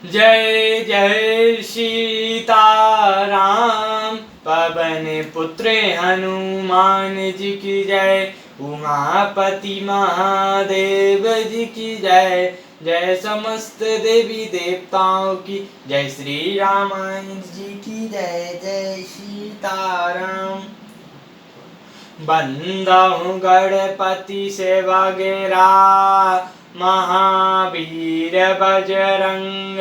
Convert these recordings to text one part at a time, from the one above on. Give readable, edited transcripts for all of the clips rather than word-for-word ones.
जय जय सीताराम। पवन पुत्र हनुमान जी की जय। उमापति महादेव जी की जय। जय समस्त देवी देवताओं की जय। श्री रामायण जी की जय। जय सीताराम। बंदहु गणपति से वगैरा महावीर बजरंग।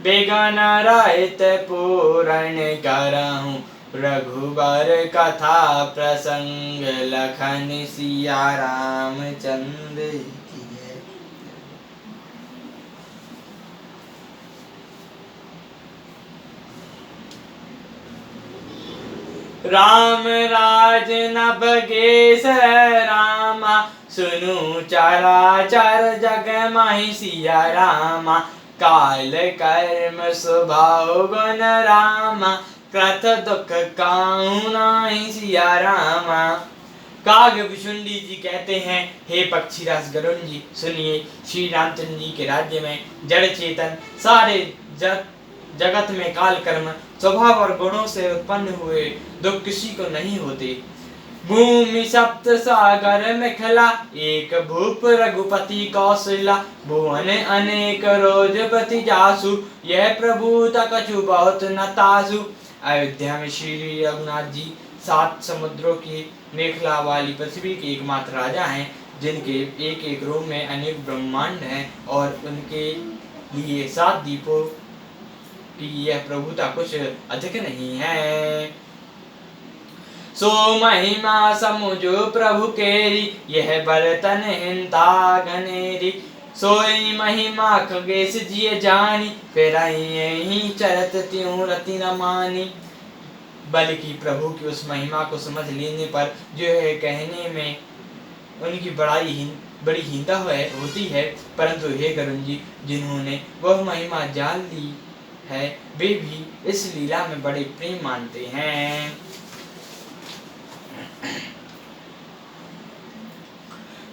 बिघ्न रहित पूरण करहु रघुबर कथा प्रसंग। लखन सिया राम चंद्र की जय। राम राज नबगेश रामा। सुनु चराचर जग माहि सिया रामा। काल कर्म स्वभाव गुण रामा। कृत दुख काहू नाहि सिया रामा। कागभुषुंडी जी कहते हैं, हे पक्षीराज गरुण जी सुनिए, श्री रामचंद्र जी के राज्य में जड़ चेतन सारे जगत में काल कर्म स्वभाव और गुणों से उत्पन्न हुए दुख किसी को नहीं होते। भूमि सप्त सागर मिथिला। एक भूप रघुपति कौशला। भुवन अनेक रोजपति जासु। यह प्रभु कछु बहुत न तासु। अयोध्या में श्री रघुनाथ जी 7 समुद्रों की मेखला वाली पृथ्वी के एकमात्र राजा हैं, जिनके एक एक रूप में अनेक ब्रह्मांड हैं और उनके लिए 7 दीपों की यह प्रभुता कुछ अधिक नहीं है। सो महिमा समुझो प्रभु केरी। यह बर्तन हिंता गनेरी। सोई महिमा खगेश जिय जानी। फिर यही चरत त्यों रति न मानी। बल्कि प्रभु की उस महिमा को समझ लेने पर जो है कहने में उनकी बड़ी हीनता होती है, परंतु हे गरुण जी, जिन्होंने वह महिमा जान ली है वे भी इस लीला में बड़े प्रेम मानते हैं।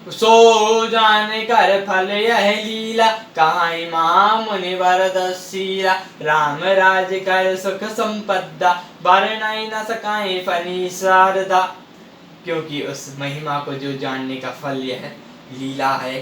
सो जान कर फल यह लीला। कहाई मां मुनिवर दसीला। राम राज कर सुख संपदा। वर्णय न सकाए फनी शारदा। क्योंकि उस महिमा को जो जानने का फल यह लीला है,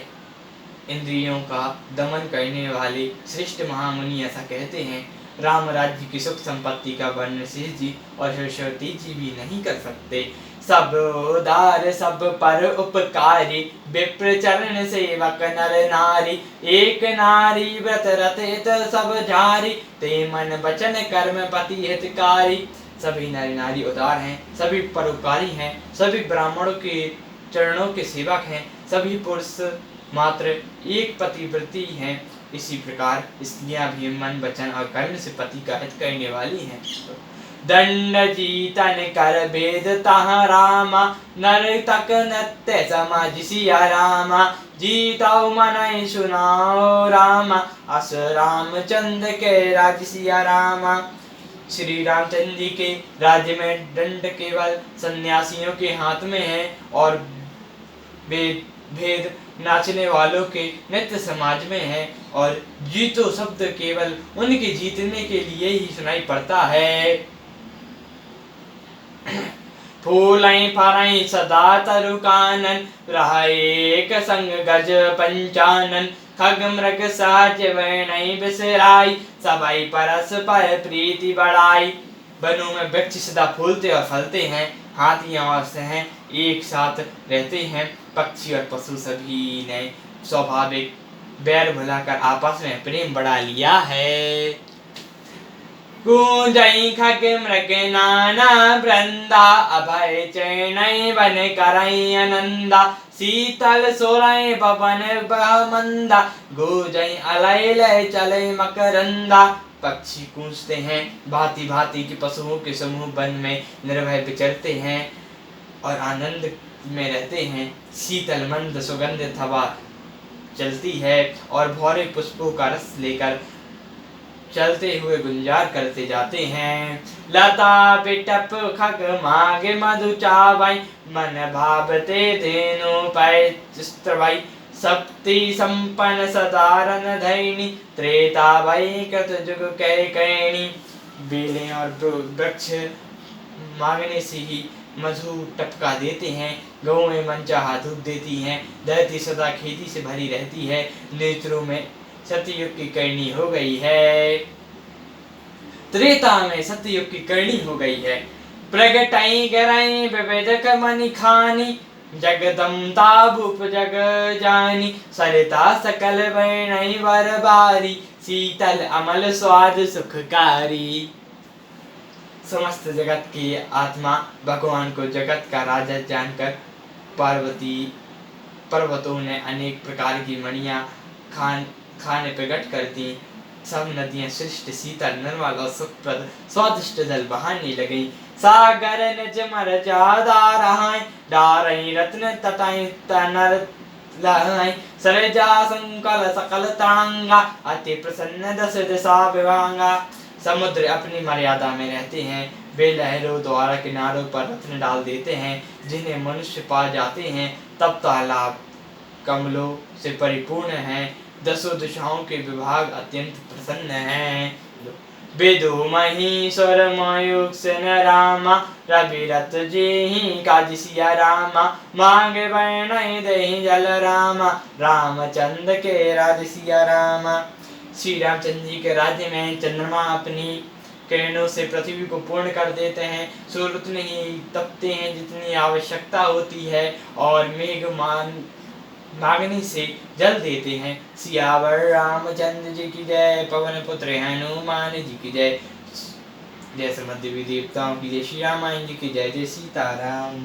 इंद्रियों का दमन करने वाले श्रेष्ठ महामुनि ऐसा कहते हैं। राम राज्य की सुख संपत्ति का वर्णन शेष जी और सरस्वती जी भी नहीं कर सकते। सब उदार सब पर उपकारी। विप्र चरण सेवक नर नारी। एक नारी व्रत रतित सब जारी। ते मन वचन कर्म पति हितकारी। सभी नर नारी उदार हैं, सभी परोपकारी हैं, सभी ब्राह्मणों के चरणों के सेवक हैं, सभी पुरुष मात्र एक पतिव्रती हैं। इसी प्रकार स्त्रियां भी मन वचन और कर्म से पति का हित करने वाली हैं। दंड जीतन कर भेद तहाँ रामा। नर तक नत्य समाज सिया रामा। जीताओ मनय सुनाओ रामा। अस रामचंद्र के राज सिया रामा। श्री रामचंद्र जी के राज्य में दंड केवल सन्यासियों के हाथ में है और भेद नाचने वालों के नित्य समाज में है, और जीतो शब्द केवल उनके जीतने के लिए ही सुनाई पड़ता है। फूलई फरई सदा तरु कानन। रहे एक संग गज पंचानन। खग मृग साज वैनई बिसराई। सबई परस पर प्रीति बढ़ाई। वनों में वृक्ष सदा फूलते और फलते हैं। हाथियां और सह एक साथ रहते हैं। पक्षी और पशु सभी ने स्वाभाविक बैर भुलाकर आपस में प्रेम बढ़ा लिया है। गूंजई खग मृग नाना वृंदा। अभय चैनई वन करई आनंदा। शीतल सोरय पवन मंदा। गूंजई अलैल चले मकरंदा। पक्षी गूंजते हैं, भांति भांति के पशुओं के समूह वन में निर्भय विचरते हैं और आनंद में रहते हैं। शीतल मंद सुगंधित हवा चलती है और भौरे पुष्पों का रस लेकर चलते हुए गुंजार करते जाते हैं। लता पिटप खग मागे मधु चावई। मन भावते धेनु पै स्त्रवई। शक्ति संपन्न सदारन धैनी, त्रेता भई कृत जुग कैकैनी। बेलें और वृक्ष मांगने से ही मधु टपका देते हैं, गौएं मनचाहा दूध देती हैं, धरती सदा खेती से भरी रहती है, नेत्रों में सतयुग की करनी हो गई है। त्रेता में सतयुग की करनी हो गई है। प्रगटाई गराई विवेदक मनि खानी, जगदम्ता भूप जग जानी, सरिता सकल वर्णई वर बारी, शीतल अमल स्वाद सुखकारी। समस्त जगत की आत्मा भगवान को जगत का राजा जानकर पर्वतों ने अनेक प्रकार की मणियां खाने प्रकट कर दी। सब नदियां सृष्ट शीतल निर्मल और सुखप्रद स्वादिष्ट जल बहाने लगी। सागर निज मर जादारहाय, डारई रत्न तटाई तनर लहाय, सरजा संकल सकल तरंगा, अति प्रसन्न दस दिशा विभांगा। समुद्र अपनी मर्यादा में रहते हैं, वे लहरों द्वारा किनारों पर रत्न डाल देते हैं, जिन्हें मनुष्य पा जाते हैं तब तालाब कमलों से परिपूर्ण हैं, दसों दिशाओं के विभाग अत्यंत प्रसन्न हैं। विदु महीश्वर मयूख सेन रामा, रविरत जेहि काज सिया रामा, मांगे वर्णय देहि जल रामा, रामचंद्र के राज सिया रामा। श्री रामचंद्र जी के राज्य में चंद्रमा अपनी किरणों से पृथ्वी को पूर्ण कर देते हैं, सूर्य उतने ही तपते हैं जितनी आवश्यकता होती है, और मेघ मांगने से जल देते हैं। सियावर रामचंद्र जी की जय, पवन पुत्र हनुमान जी की जय, जय समस्त देवी देवताओं की जय, श्री रामायण जी की जय, जय सीताराम।